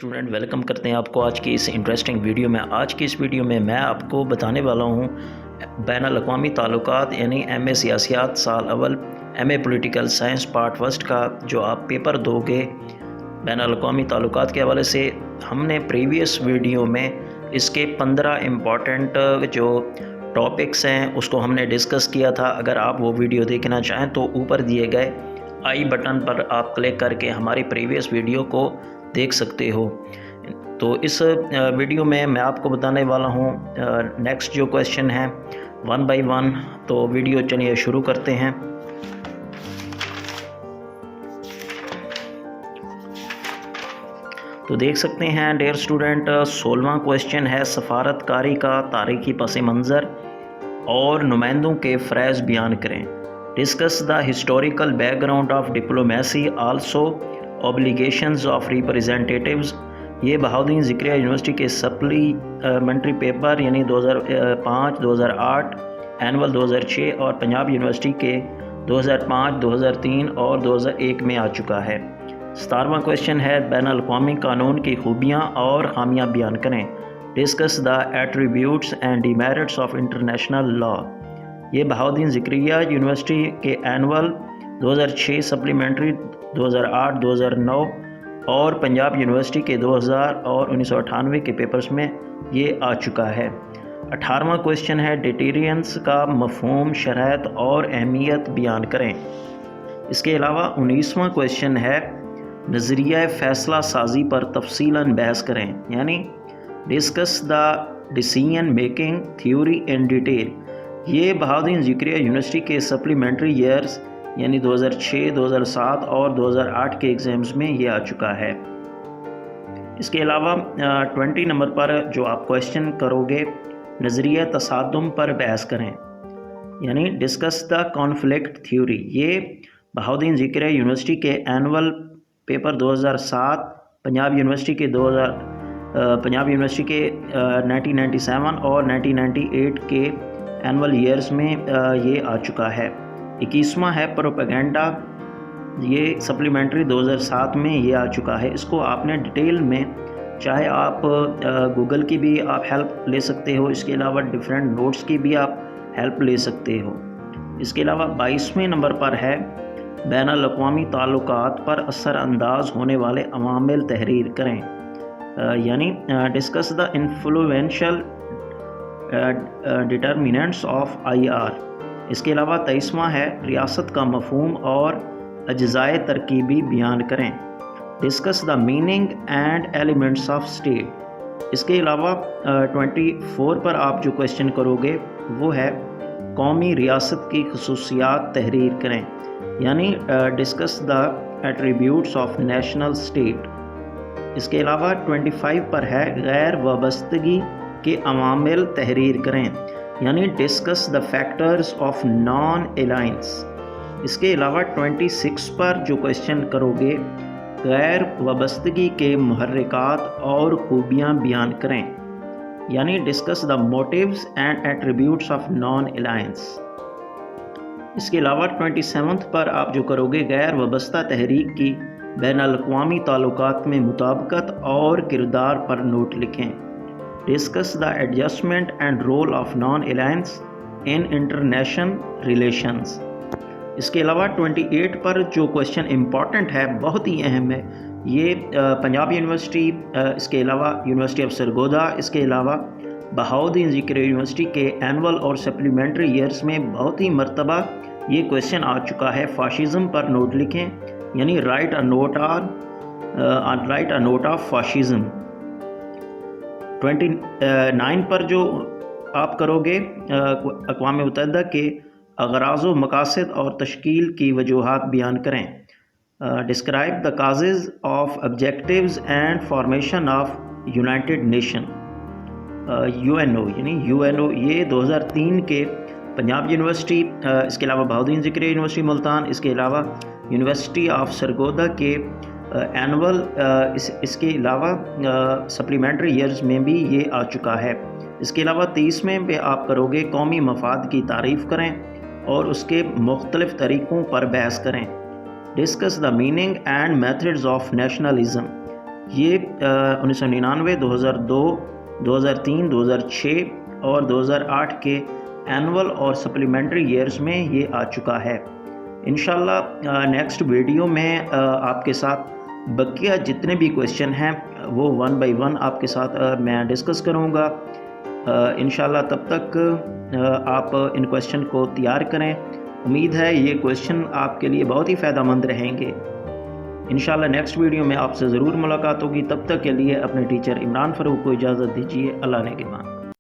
Student, welcome करते हैं आपको आज की इस इंटरेस्टिंग वीडियो में। आज की इस वीडियो में मैं आपको बताने वाला हूँ बैनुल-अक़वामी ताल्लुकात यानी एमए सियासियात साल अव्वल MA political science part first का जो आप पेपर दोगे बैनुल-अक़वामी ताल्लुकात के हवाले से। हमने प्रीवियस वीडियो में इसके 15 इम्पॉर्टेंट जो टॉपिक्स हैं उसको हमने डिस्कस किया था। अगर आप वो वीडियो देखना चाहें तो ऊपर दिए गए आई बटन पर आप क्लिक करके हमारी प्रीवियस वीडियो को देख सकते हो। तो इस वीडियो में मैं आपको बताने वाला हूँ नेक्स्ट जो क्वेश्चन है 1 बाय 1। तो वीडियो चलिए शुरू करते हैं। तो देख सकते हैं डियर स्टूडेंट, 16वां क्वेश्चन है सफारतकारी का तारीखी पस मंज़र और नुमाइंदों के फ़रज़ बयान करें। Discuss the historical background of diplomacy also obligations of representatives. ये बहाउद्दीन ज़िक्रिया यूनिवर्सिटी के सप्लीमेंट्री पेपर यानी 2005, 2008, एनुअल 2006 और पंजाब यूनिवर्सिटी के 2005, 2003 और 2001 में आ चुका है। 17वां क्वेश्चन है बैनुल-अक़वामी कानून की खूबियाँ और खामियाँ बयान करें। Discuss the attributes and demerits of international law. ये बहाउद्दीन ज़िक्रिया यूनिवर्सिटी के एनुअल 2006, सप्लीमेंट्री 2008, 2009 और पंजाब यूनिवर्सिटी के 2000 और 1998 के पेपर्स में ये आ चुका है। 18वां क्वेश्चन है डिटेरियंस का मफ़हूम, शरहत और अहमियत बयान करें। इसके अलावा 19वां क्वेश्चन है नज़रिया फ़ैसला साजी पर तफसीलन बहस करें, यानी discuss the decision making theory in detail. ये बहाउद्दीन ज़िक्रिया यूनिवर्सिटी के सप्लीमेंट्री ईयर्स यानी 2006, 2007 और 2008 के एग्ज़ाम्स में ये आ चुका है। इसके अलावा 20 नंबर पर जो आप क्वेश्चन करोगे नज़रिया तसादुम पर बहस करें, यानी डिस्कस द कॉन्फ्लिक्ट थ्योरी। ये बहाउद्दीन ज़िक्रिया यूनिवर्सिटी के एनुअल पेपर 2007, पंजाब यूनिवर्सिटी के 1997 और 1998 के एनुअल ईयर्स में ये आ चुका है। 21वां है प्रोपेगेंडा, ये सप्लीमेंट्री 2007 में ये आ चुका है। इसको आपने डिटेल में चाहे आप गूगल की भी आप हेल्प ले सकते हो, इसके अलावा डिफरेंट नोट्स की भी आप हेल्प ले सकते हो। इसके अलावा 22वें नंबर पर है बैनुल-अक़वामी ताल्लुकात पर असर अंदाज होने वाले अवामिल तहरीर करें, यानी discuss the influential determinants of IR। इसके अलावा 23वां है रियासत का मफ़हूम और अज्ज़ाए तरकीबी बयान करें। Discuss the meaning and elements of state. इसके अलावा 24 पर आप जो क्वेश्चन करोगे वो है कौमी रियासत की खसूसियात तहरीर करें, यानी discuss the attributes of national state. इसके अलावा 25 पर है गैर वाबस्तगी के अवामिल तहरीर करें, यानी discuss the factors of non alliance. इसके अलावा 26 पर जो क्वेश्चन करोगे गैर वाबस्तगी के मुहर्रिकात और खूबियाँ बयान करें, यानी discuss the motives and attributes of non alliance. इसके अलावा 27 पर आप जो करोगे गैर वाबस्ता तहरीक की बैनुल-अक़वामी ताल्लुकात में मुताबिकत और किरदार पर नोट लिखें। Discuss the adjustment and role of non alliance in international relations. इसके अलावा 28 पर जो क्वेश्चन इम्पॉर्टेंट है, बहुत ही अहम है, ये पंजाब यूनिवर्सिटी, इसके अलावा यूनिवर्सिटी ऑफ सरगोदा, इसके अलावा बहाउद्दीन ज़िक्रिया यूनिवर्सिटी के एनुअल और सप्लीमेंट्री ईयर्स में बहुत ही मरतबा ये क्वेश्चन आ चुका है। फाशिज़म पर नोट लिखें, यानी right a note of fascism. 29 पर जो आप करोगे अक़वाम मुत्तहिदा के अग़राज़ व मक़ासिद और तश्कील की वजूहात बयान करें। Describe the causes of objectives and formation of United Nation UNO, यानी UNO। ये 2003 के पंजाब यूनिवर्सिटी, इसके अलावा बहाउद्दीन ज़िक्रिया यूनिवर्सिटी मुल्तान, इसके अलावा यूनिवर्सिटी ऑफ सरगोदा के एनुअल, इसके अलावा सप्लीमेंट्री ईयर्स में भी ये आ चुका है। इसके अलावा 30वें पे आप करोगे कौमी मफाद की तारीफ़ करें और उसके मुख्तलिफ़ तरीक़ों पर बहस करें। Discuss the meaning and methods of nationalism. یہ 1999 2002 2003 2006 اور 2008 کے اینول اور سپلیمنٹری ایئرز میں یہ آ چکا ہے۔ انشاءاللہ نیکسٹ ویڈیو میں آپ کے ساتھ بقیہ جتنے بھی کویشچن ہیں وہ 1 بائی 1 آپ کے ساتھ میں ڈسکس کروں گا۔ انشاءاللہ تب تک آپ ان کویشچن کو تیار کریں۔ امید ہے یہ کویشچن آپ کے لیے بہت ہی فائدہ مند رہیں گے۔ انشاءاللہ نیکسٹ ویڈیو میں آپ سے ضرور ملاقات ہوگی۔ تب تک کے لیے اپنے ٹیچر عمران فاروق کو اجازت دیجیے۔ اللہ نگہبان۔